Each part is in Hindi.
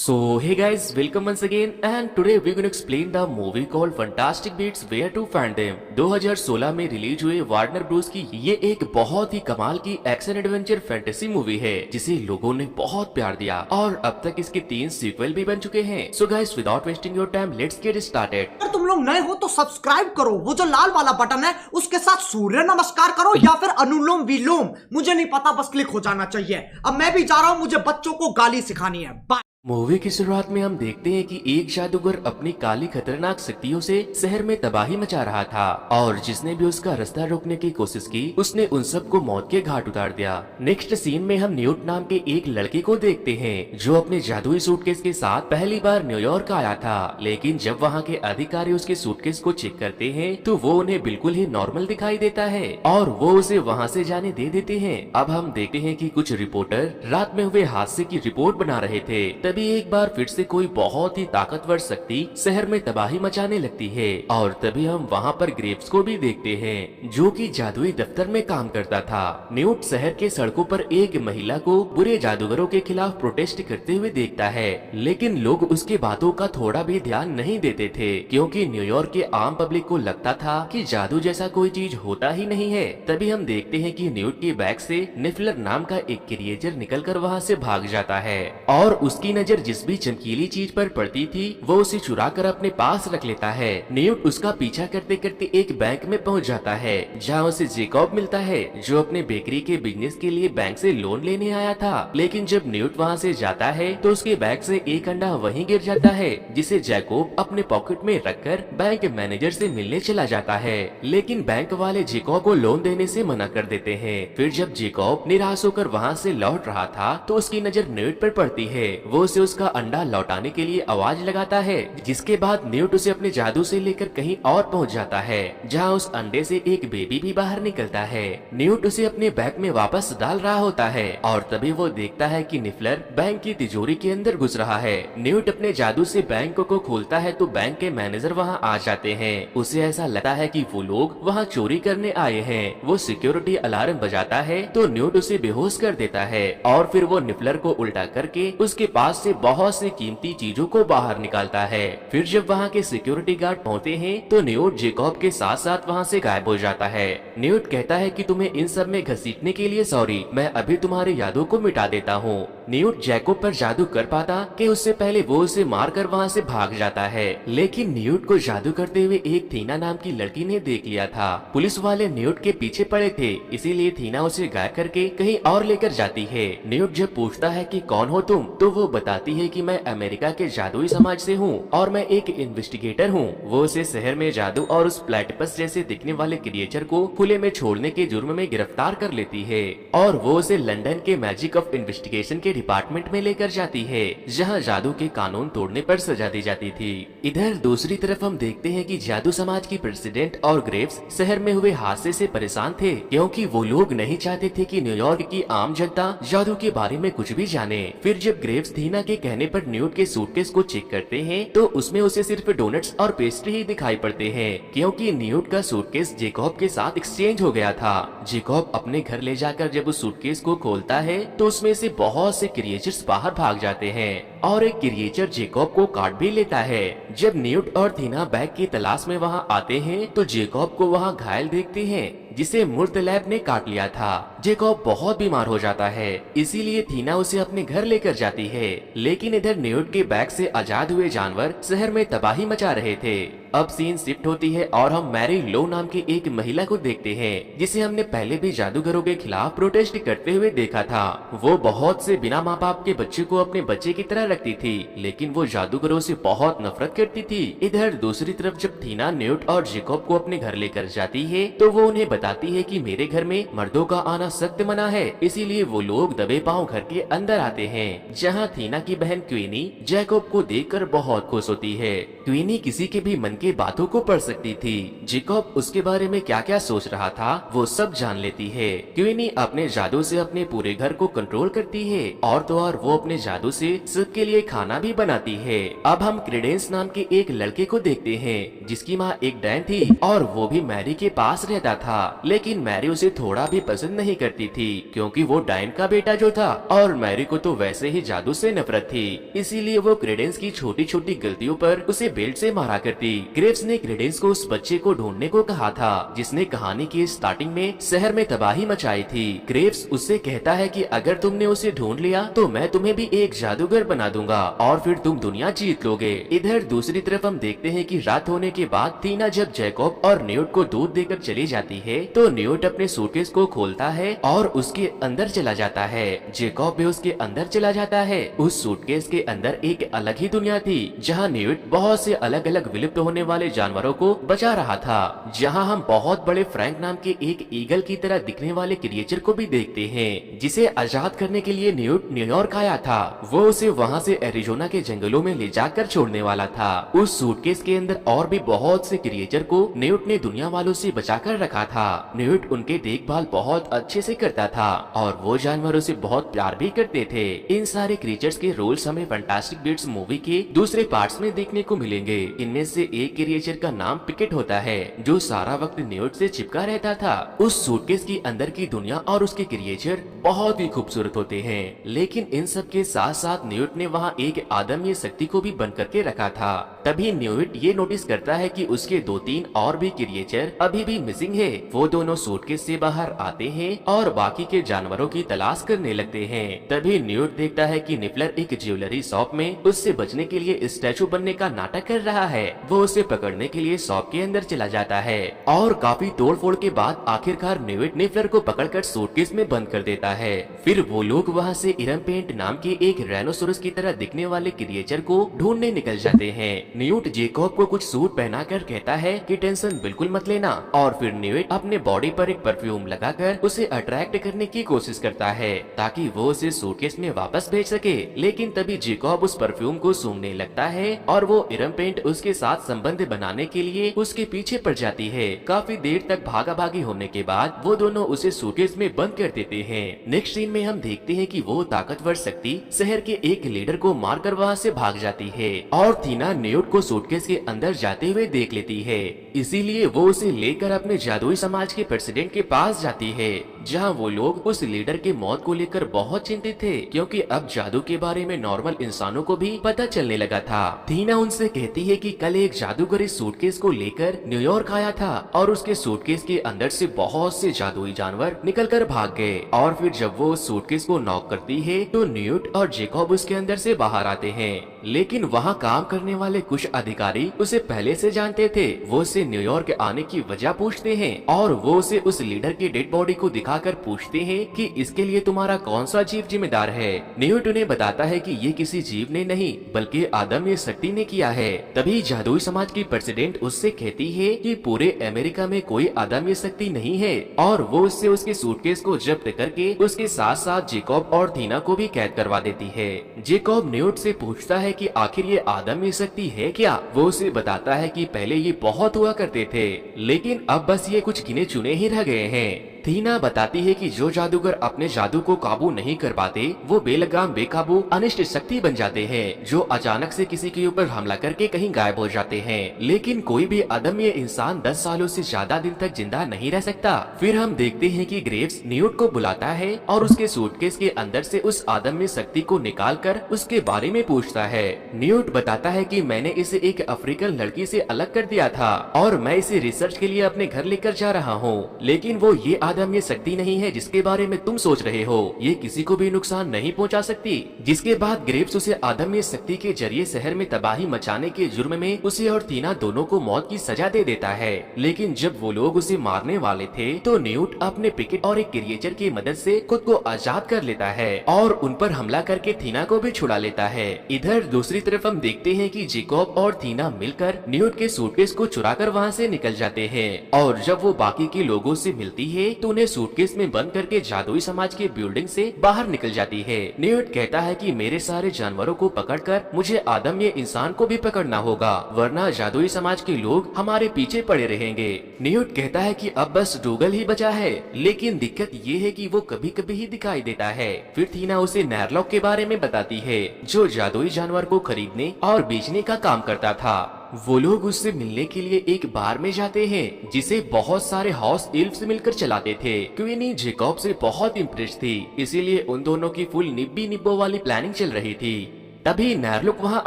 Hey guys, welcome once again and today we're going to explain the movie called Fantastic Beasts Where to Find Them। 2016 में रिलीज हुए वार्नर ब्रोस की ये एक बहुत ही कमाल की एक्शन एडवेंचर फैंटेसी मूवी है जिसे लोगों ने बहुत प्यार दिया और अब तक इसके 3 सीक्वल भी बन चुके हैं। So guys without wasting your time let's get started. अगर तुम लोग नए हो तो सब्सक्राइब करो, वो जो लाल वाला बटन है उसके साथ सूर्य नमस्कार करो या फिर अनुलोम विलोम, मुझे नहीं पता, बस क्लिक हो जाना चाहिए। अब मैं भी जा रहा हूं, मुझे बच्चों को गाली सिखानी है। बाय। मूवी की शुरुआत में हम देखते हैं कि एक जादूगर अपनी काली खतरनाक शक्तियों से शहर में तबाही मचा रहा था और जिसने भी उसका रास्ता रोकने की कोशिश की उसने उन सबको मौत के घाट उतार दिया। नेक्स्ट सीन में हम न्यूट नाम के एक लड़के को देखते हैं जो अपने जादुई सूटकेस के साथ पहली बार न्यूयॉर्क आया था, लेकिन जब वहाँ के अधिकारी उसके सूटकेस को चेक करते हैं तो वो उन्हें बिल्कुल ही नॉर्मल दिखाई देता है और वो उसे वहाँ से जाने दे देते हैं। अब हम देखते हैं कि कुछ रिपोर्टर रात में हुए हादसे की रिपोर्ट बना रहे थे, तभी एक बार फिर से कोई बहुत ही ताकतवर शक्ति शहर में तबाही मचाने लगती है और तभी हम वहाँ पर ग्रेव्स को भी देखते हैं जो कि जादुई दफ्तर में काम करता था। न्यूट शहर के सड़कों पर एक महिला को बुरे जादूगरों के खिलाफ प्रोटेस्ट करते हुए देखता है, लेकिन लोग उसके बातों का थोड़ा भी ध्यान नहीं देते थे क्योंकि न्यूयॉर्क के आम पब्लिक को लगता था कि जादू जैसा कोई चीज होता ही नहीं है। तभी हम देखते हैं कि न्यूट के बैग से निफलर नाम का एक क्रिएचर निकलकर वहाँ से भाग जाता है और उसकी नजर जिस भी चमकीली चीज पर पड़ती थी वो उसे चुरा कर अपने पास रख लेता है। न्यूट उसका पीछा करते करते एक बैंक में पहुंच जाता है जहां उसे जेकॉब मिलता है जो अपने बेकरी के बिजनेस के लिए बैंक से लोन लेने आया था, लेकिन जब न्यूट वहां से जाता है तो उसके बैग से एक अंडा वहीं गिर जाता है जिसे जैकोब अपने पॉकेट में रखकर बैंक मैनेजर से मिलने चला जाता है, लेकिन बैंक वाले जेकॉब को लोन देने से मना कर देते हैं। फिर जब जेकॉब निराश होकर वहाँ से लौट रहा था तो उसकी नजर न्यूट पर पड़ती है, वो उसे उसका अंडा लौटाने के लिए आवाज लगाता है, जिसके बाद न्यूट उसे अपने जादू से लेकर कहीं और पहुंच जाता है जहां उस अंडे से एक बेबी भी बाहर निकलता है। न्यूट उसे अपने बैग में वापस डाल रहा होता है और तभी वो देखता है कि निफलर बैंक की तिजोरी के अंदर घुस रहा है। न्यूट अपने जादू से बैंक को खोलता है तो बैंक के मैनेजर वहाँ आ जाते हैं। उसे ऐसा लगता है कि वो लोग वहाँ चोरी करने आए हैं। वो सिक्योरिटी अलार्म बजाता है तो न्यूट उसे बेहोश कर देता है और फिर वो निफलर को उल्टा करके उसके पास से बहुत से कीमती चीजों को बाहर निकालता है। फिर जब वहाँ के सिक्योरिटी गार्ड पहुँचते हैं तो न्यूट जेकॉब के साथ साथ वहाँ से गायब हो जाता है। न्यूट कहता है कि तुम्हें इन सब में घसीटने के लिए सॉरी, मैं अभी तुम्हारे यादों को मिटा देता हूँ। न्यूट जैकोब पर जादू कर पाता कि उससे पहले वो उसे मारकर वहाँ से भाग जाता है, लेकिन न्यूट को जादू करते हुए एक थीना नाम की लड़की ने देख लिया था। पुलिस वाले न्यूट के पीछे पड़े थे, इसीलिए थीना उसे गायब करके कहीं और लेकर जाती है। न्यूट जब पूछता है कि कौन हो तुम, तो वो बताती है कि मैं अमेरिका के जादुई समाज से हूँ और मैं एक इन्वेस्टिगेटर हूँ। वो उसे शहर में जादू और उस प्लेटिपस जैसे दिखने वाले क्रिएचर को खुले में छोड़ने के जुर्म में गिरफ्तार कर लेती है और वो उसे लंदन के मैजिक ऑफ इन्वेस्टिगेशन के डिपार्टमेंट में लेकर जाती है जहाँ जादू के कानून तोड़ने पर सजा दी जाती थी। इधर दूसरी तरफ हम देखते हैं कि जादू समाज की प्रेसिडेंट और ग्रेव्स शहर में हुए हादसे से परेशान थे क्योंकि वो लोग नहीं चाहते थे कि न्यूयॉर्क की आम जनता जादू के बारे में कुछ भी जाने। फिर जब ग्रेव्स थीना के कहने पर न्यूट के सूटकेस को चेक करते हैं तो उसमें उसे सिर्फ डोनट्स और पेस्ट्री ही दिखाई पड़ते हैं क्योंकि न्यूट का सूटकेस जेकॉब के साथ एक्सचेंज हो गया था। जेकॉब अपने घर ले जाकर जब उस सूटकेस को खोलता है तो उसमें से बहुत से क्रिएचर्स बाहर भाग जाते हैं और एक क्रिएचर जेकॉब को काट भी लेता है। जब न्यूट और थीना बैग की तलाश में वहाँ आते हैं तो जेकॉब को वहाँ घायल देखते हैं जिसे मूर्त लैब ने काट लिया था। जेकॉब बहुत बीमार हो जाता है, इसीलिए थीना उसे अपने घर लेकर जाती है, लेकिन इधर न्यूट के बैग से आजाद हुए जानवर शहर में तबाही मचा रहे थे। अब सीन शिफ्ट होती है और हम मैरी लो नाम की एक महिला को देखते हैं जिसे हमने पहले भी जादूगरों के खिलाफ प्रोटेस्ट करते हुए देखा था। वो बहुत से बिना माँ बाप के बच्चे को अपने बच्चे की तरह रखती थी, लेकिन वो जादूगरों से बहुत नफरत करती थी। इधर दूसरी तरफ जब थीना न्यूट और जेकॉब को अपने घर लेकर जाती है तो वो उन्हें बताती है कि मेरे घर में मर्दों का आना सख्त मना है, इसीलिए वो लोग दबे पांव घर के अंदर आते हैं जहाँ थीना की बहन क्वीनी जैकोब को देखकर बहुत खुश होती है। क्वीनी किसी के भी मन के बातों को पढ़ सकती थी। जेकॉब उसके बारे में क्या क्या सोच रहा था वो सब जान लेती है। क्वीनी अपने जादू से अपने पूरे घर को कंट्रोल करती है और तो और वो अपने जादू से सबके लिए खाना भी बनाती है। अब हम क्रेडेंस नाम के एक लड़के को देखते हैं जिसकी माँ एक डैन थी और वो भी मैरी के पास रहता था, लेकिन मैरी उसे थोड़ा भी पसंद नहीं करती थी क्योंकि वो डायन का बेटा जो था और मैरी को तो वैसे ही जादू से नफरत थी। इसीलिए वो क्रेडेंस की छोटी छोटी गलतियों पर उसे बेल्ट से मारा करती। ग्रेव्स ने क्रेडेंस को उस बच्चे को ढूंढने को कहा था जिसने कहानी की स्टार्टिंग में शहर में तबाही मचाई थी। ग्रेव्स उससे कहता है कि अगर तुमने उसे ढूंढ लिया तो मैं तुम्हें भी एक जादूगर बना दूंगा और फिर तुम दुनिया जीत लोगे। इधर दूसरी तरफ हम देखते हैं कि रात होने के बाद थीना जब जैकब और न्यूट को दूध देकर चली जाती है तो न्यूट अपने सूटकेस को खोलता है और उसके अंदर चला जाता है। जैकब भी उसके अंदर चला जाता है। उस सूटकेस के अंदर एक अलग ही दुनिया थी जहाँ न्यूट बहुत से अलग अलग विलुप्त होने वाले जानवरों को बचा रहा था। जहाँ हम बहुत बड़े फ्रैंक नाम के एक ईगल की तरह दिखने वाले क्रिएचर को भी देखते हैं जिसे आजाद करने के लिए न्यूट न्यूयॉर्क आया था। वो उसे वहाँ से एरिजोना के जंगलों में ले जाकर छोड़ने वाला था। उस सूटकेस के अंदर और भी बहुत से क्रिएचर को न्यूट ने दुनिया वालों से बचा कर रखा था। न्यूट उनके देखभाल बहुत अच्छे से करता था और वो जानवरों से बहुत प्यार भी करते थे। इन सारे क्रिएचर्स के रोल्स हमें फैंटास्टिक बीट्स मूवी के दूसरे पार्ट्स में देखने को मिलेंगे। इनमें से एक क्रिएचर का नाम पिकेट होता है जो सारा वक्त न्यूट से चिपका रहता था। उस सूटकेस की अंदर की दुनिया और उसके क्रिएचर बहुत ही खूबसूरत होते हैं, लेकिन इन सब के साथ साथ न्यूट ने वहाँ एक आदमी शक्ति को भी बंद करके रखा था। तभी न्यूट ये नोटिस करता है कि उसके 2-3 और भी क्रिएचर अभी भी मिसिंग है। वो दोनों सूटकेस से बाहर आते हैं और बाकी के जानवरों की तलाश करने लगते हैं। तभी न्यूट देखता है कि निफलर एक ज्वेलरी शॉप में उससे बचने के लिए स्टैचू बनने का नाटक कर रहा है। वो उसे पकड़ने के लिए शॉप के अंदर चला जाता है और काफी तोड़फोड़ के बाद आखिरकार न्यूट निफलर को पकड़कर सूटकेस में बंद कर देता है। फिर वो लोग वहाँ से इरमपेंट नाम के एक राइनोसोरस की तरह दिखने वाले क्रिएचर को ढूंढने निकल जाते हैं। न्यूट जेकब को कुछ सूट पहनाकर कहता है कि टेंशन बिल्कुल मत लेना और फिर न्यूट अपने बॉडी पर एक परफ्यूम लगाकर उसे अट्रैक्ट करने की कोशिश करता है ताकि वो उसे सूटकेस में वापस भेज सके। लेकिन तभी जेकब उस परफ्यूम को सूंघने लगता है और वो इरमपेंट उसके साथ संबंध बनाने के लिए उसके पीछे पड़ जाती है। काफी देर तक भागा भागी होने के बाद वो दोनों उसे सूटकेस में बंद कर देते हैं। नेक्स्ट सीन में हम देखते हैं कि वो ताकतवर शक्ति शहर के एक लीडर को मारकर वहाँ से भाग जाती है और थीना न्यूट को सूटकेस के अंदर जाते हुए देख लेती है। इसीलिए वो उसे लेकर अपने जादुई समाज के प्रेसिडेंट के पास जाती है जहाँ वो लोग उस लीडर के मौत को लेकर बहुत चिंतित थे क्योंकि अब जादू के बारे में नॉर्मल इंसानों को भी पता चलने लगा था। थीना उनसे कहती है कि कल एक जादूगर इस सूटकेस को लेकर न्यूयॉर्क आया था और उसके सूटकेस के अंदर से बहुत से जादुई जानवर निकलकर भाग गए और फिर जब वो उस सूटकेस को नॉक करती है तो न्यूट और जेकब उसके अंदर से बाहर आते हैं। लेकिन वहाँ काम करने वाले कुछ अधिकारी उसे पहले से जानते थे। वो उसे न्यूयॉर्क आने की वजह पूछते हैं और वो उसे उस लीडर की डेड बॉडी को दिखाकर पूछते हैं कि इसके लिए तुम्हारा कौन सा जीव जिम्मेदार है। न्यूट उन्हें बताता है कि ये किसी जीव ने नहीं बल्कि आदमी शक्ति ने किया है। तभी जादुई समाज की प्रेसिडेंट उससे कहती है कि पूरे अमेरिका में कोई आदमी शक्ति नहीं है और वो उससे उसके सूटकेस को जब्त करके उसके साथ साथ जेकब और थीना को भी कैद करवा देती है। जेकब न्यूट से पूछता है कि आखिर ये आदमी शक्ति है क्या। वो उसे बताता है कि पहले ये बहुत हुआ करते थे लेकिन अब बस ये कुछ गिने चुने ही रह गए हैं। थीना बताती है कि जो जादूगर अपने जादू को काबू नहीं कर पाते वो बेलगाम बेकाबू अनिष्ट शक्ति बन जाते हैं जो अचानक से किसी के ऊपर हमला करके कहीं गायब हो जाते हैं। लेकिन कोई भी अदम्य इंसान 10 सालों से ज्यादा दिन तक जिंदा नहीं रह सकता। फिर हम देखते हैं कि ग्रेव्स न्यूट को बुलाता है और उसके सूटकेस के अंदर से उस अदम्य शक्ति को निकाल कर उसके बारे में पूछता है। न्यूट बताता है कि मैंने इसे एक अफ्रीकन लड़की से अलग कर दिया था और मैं इसे रिसर्च के लिए अपने घर लेकर जा रहा हूँ, लेकिन वो ये आदम्य शक्ति नहीं है जिसके बारे में तुम सोच रहे हो। ये किसी को भी नुकसान नहीं पहुंचा सकती। जिसके बाद ग्रेव्स उसे आदम्य शक्ति के जरिए शहर में तबाही मचाने के जुर्म में उसे और थीना दोनों को मौत की सजा दे देता है। लेकिन जब वो लोग उसे मारने वाले थे तो न्यूट अपने पिकेट और एक क्रिएचर की मदद से खुद को आजाद कर लेता है और उन पर हमला करके थीना को भी छुड़ा लेता है। इधर दूसरी तरफ हम देखते हैं कि जेकब और थीना मिलकर न्यूट के सूटकेस को चुराकर वहाँ से निकल जाते हैं और जब वो बाकी के लोगों से मिलती है तो उन्हें सूटकेस में बंद करके जादुई समाज के बिल्डिंग से बाहर निकल जाती है। न्यूट कहता है कि मेरे सारे जानवरों को पकड़कर मुझे आदम ये इंसान को भी पकड़ना होगा, वरना जादुई समाज के लोग हमारे पीछे पड़े रहेंगे। न्यूट कहता है कि अब बस डूगल ही बचा है, लेकिन दिक्कत ये है कि वो कभी कभी ही दिखाई देता है। फिर थीना उसे नैरलॉक के बारे में बताती है, जो जादुई जानवर को खरीदने और बेचने का काम करता था। वो लोग उससे मिलने के लिए एक बार में जाते हैं, जिसे बहुत सारे हाउस इल्फ्स मिलकर चलाते थे। क्वीनी जेकॉब से बहुत इम्प्रेस थी, इसीलिए उन दोनों की फुल निब्बी निब्बो वाली प्लानिंग चल रही थी। तभी नैरलुक वहाँ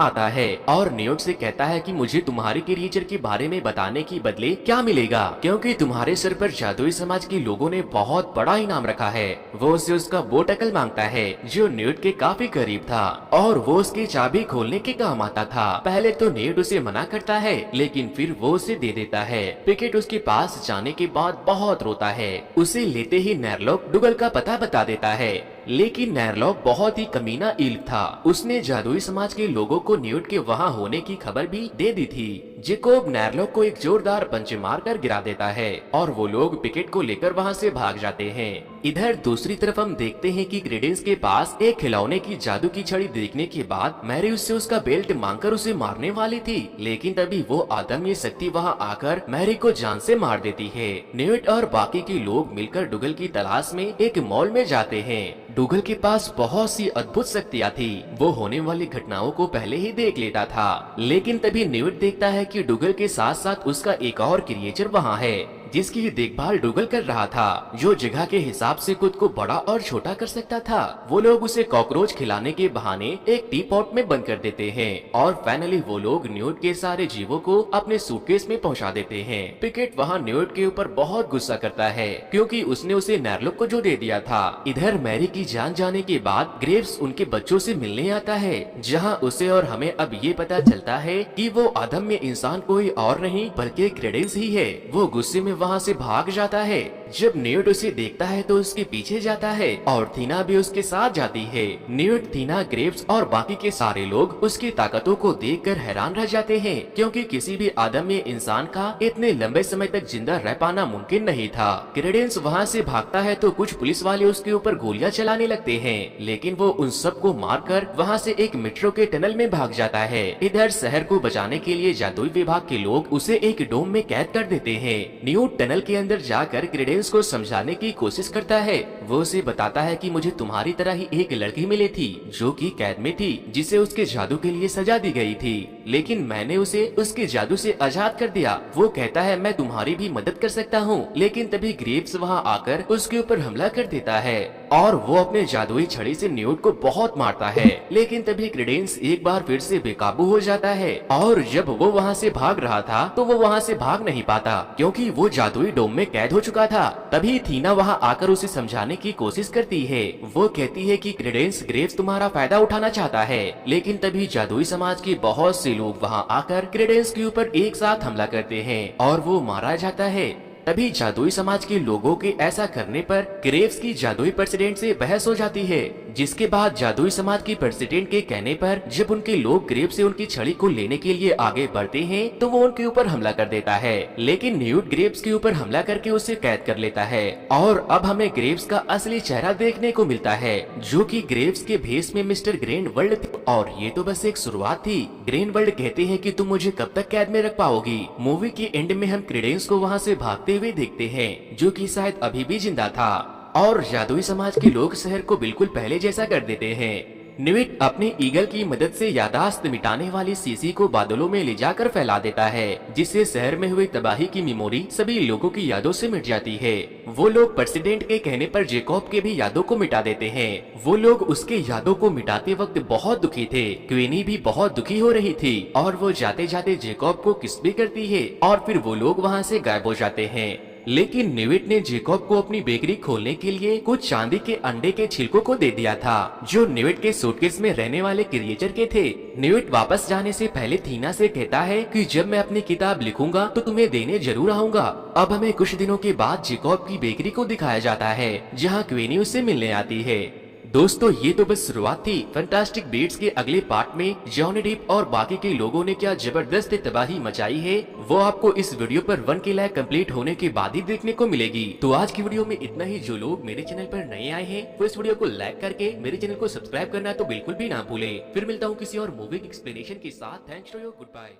आता है और न्यूट से कहता है कि मुझे तुम्हारे क्रिएचर के बारे में बताने के बदले क्या मिलेगा, क्योंकि तुम्हारे सर पर जादुई समाज के लोगों ने बहुत बड़ा इनाम रखा है। वो उससे उसका बोटकल मांगता है, जो न्यूट के काफी करीब था और वो उसकी चाबी खोलने के काम आता था। पहले तो न्यूट उसे मना करता है, लेकिन फिर वो उसे दे देता है। पिकेट उसके पास जाने के बाद बहुत रोता है। उसे लेते ही नैरलॉक डुगल का पता बता देता है, लेकिन नैरलॉक बहुत ही कमीना इल्फ था। उसने जादुई समाज के लोगों को न्यूट के वहाँ होने की खबर भी दे दी थी। जेकोब नैरलॉक को एक जोरदार पंच मारकर गिरा देता है और वो लोग पिकेट को लेकर वहाँ से भाग जाते हैं। इधर दूसरी तरफ हम देखते हैं कि क्रेडेंस के पास एक खिलौने की जादू की छड़ी देखने के बाद मैरी उससे उसका बेल्ट मांगकर उसे मारने वाली थी, लेकिन तभी वो अदम्य शक्ति वहाँ आकर मैरी को जान से मार देती है। न्यूट और बाकी के लोग मिलकर डुगल की तलाश में एक मॉल में जाते हैं। डुगल के पास बहुत सी अद्भुत शक्तियाँ थी, वो होने वाली घटनाओं को पहले ही देख लेता था। लेकिन तभी न्यूट देखता है कि डुगल के साथ साथ उसका एक और क्रिएचर वहाँ है, जिसकी देखभाल डुगल कर रहा था, जो जगह के हिसाब से खुद को बड़ा और छोटा कर सकता था। वो लोग उसे कॉकरोच खिलाने के बहाने एक टी पॉट में बंद कर देते हैं और फाइनली वो लोग न्यूट के सारे जीवों को अपने सूटकेस में पहुंचा देते हैं। पिकेट वहाँ न्यूट के ऊपर बहुत गुस्सा करता है, क्योंकि उसने उसे नैरलुक को जो दे दिया था। इधर मैरी की जान जाने के बाद ग्रेव्स उनके बच्चों से मिलने आता है, जहाँ उसे और हमें अब ये पता चलता है कि वो अदम्य इंसान कोई और नहीं बल्कि क्रेडेंस ही है। वो गुस्से में वहाँ से भाग जाता है। जब न्यूट उसे देखता है तो उसके पीछे जाता है और थीना भी उसके साथ जाती है। न्यूट, थीना, ग्रेव्स और बाकी के सारे लोग उसकी ताकतों को देखकर हैरान रह जाते हैं, क्योंकि किसी भी अदम्य इंसान का इतने लंबे समय तक जिंदा रह पाना मुमकिन नहीं था। क्रेडेंस वहाँ से भागता है तो कुछ पुलिस वाले उसके ऊपर गोलियां चलाने लगते हैं, लेकिन वो उन सबको मारकर वहाँ से एक मेट्रो के टनल में भाग जाता है। इधर शहर को बचाने के लिए जादुई विभाग के लोग उसे एक डोम में कैद कर देते हैं। न्यूट टनल के अंदर जाकर क्रेडेंस को समझाने की कोशिश करता है। वो उसे बताता है कि मुझे तुम्हारी तरह ही एक लड़की मिली थी जो कि कैद में थी, जिसे उसके जादू के लिए सजा दी गई थी, लेकिन मैंने उसे उसके जादू से आजाद कर दिया। वो कहता है मैं तुम्हारी भी मदद कर सकता हूँ, लेकिन तभी ग्रेव्स वहाँ आकर उसके ऊपर हमला कर देता है और वो अपने जादुई छड़ी से न्यूट को बहुत मारता है। लेकिन तभी क्रेडेंस एक बार फिर से बेकाबू हो जाता है और जब वो वहाँ से भाग रहा था तो वो वहाँ से भाग नहीं पाता, क्योंकि वो जादुई डोम में कैद हो चुका था। तभी थीना वहाँ आकर उसे समझाने की कोशिश करती है। वो कहती है कि क्रेडेंस ग्रेव्स तुम्हारा फायदा उठाना चाहता है, लेकिन तभी जादुई समाज के बहुत से लोग वहाँ आकर क्रेडेंस के ऊपर एक साथ हमला करते हैं और वो मारा जाता है। तभी जादुई समाज के लोगों के ऐसा करने पर ग्रेव्स की जादुई प्रेसिडेंट से बहस हो जाती है, जिसके बाद जादुई समाज की प्रेसिडेंट के कहने पर जब उनके लोग ग्रेव्स से उनकी छड़ी को लेने के लिए आगे बढ़ते हैं तो वो उनके ऊपर हमला कर देता है, लेकिन न्यूट ग्रेव्स के ऊपर हमला करके उसे कैद कर लेता है। और अब हमें ग्रेव्स का असली चेहरा देखने को मिलता है, जो कि ग्रेव्स के भेष में मिस्टर ग्रेनवर्ल्ड थी। और ये तो बस एक शुरुआत थी। ग्रेनवर्ल्ड कहते हैं कि तुम मुझे कब तक कैद में रख पाओगी। मूवी के एंड में हम क्रेडेंस को वहाँ से भागते हुए देखते हैं, जो कि शायद अभी भी जिंदा था, और जादुई समाज के लोग शहर को बिल्कुल पहले जैसा कर देते हैं। न्यूट अपनी ईगल की मदद से यादाश्त मिटाने वाली शीशी को बादलों में ले जाकर फैला देता है, जिससे शहर में हुई तबाही की मेमोरी सभी लोगों की यादों से मिट जाती है। वो लोग प्रेसिडेंट के कहने पर जेकॉब के भी यादों को मिटा देते हैं। वो लोग उसके यादों को मिटाते वक्त बहुत दुखी थे। क्वीनी भी बहुत दुखी हो रही थी और वो जाते जाते जेकॉब को किस भी करती है और फिर वो लोग वहाँ से गायब हो जाते हैं। लेकिन न्यूट ने जेकॉब को अपनी बेकरी खोलने के लिए कुछ चांदी के अंडे के छिलकों को दे दिया था, जो न्यूट के सूटकेस में रहने वाले क्रिएचर के थे। न्यूट वापस जाने से पहले थीना से कहता है कि जब मैं अपनी किताब लिखूंगा तो तुम्हें देने जरूर आऊंगा। अब हमें कुछ दिनों के बाद जेकॉब की बेकरी को दिखाया जाता है, जहाँ क्वीनी उससे मिलने आती है। दोस्तों ये तो बस शुरुआत थी। फैंटास्टिक बीट्स के अगले पार्ट में जॉनी डेप और बाकी के लोगों ने क्या जबरदस्त तबाही मचाई है वो आपको इस वीडियो पर 1 के लाइक कंप्लीट होने के बाद ही देखने को मिलेगी। तो आज की वीडियो में इतना ही। जो लोग मेरे चैनल पर नए आए हैं वो इस वीडियो को लाइक करके मेरे चैनल को सब्सक्राइब करना तो बिल्कुल भी ना भूले। फिर मिलता हूँ किसी और मूवी एक्सप्लेनेशन के साथ। Thanks to you, good bye.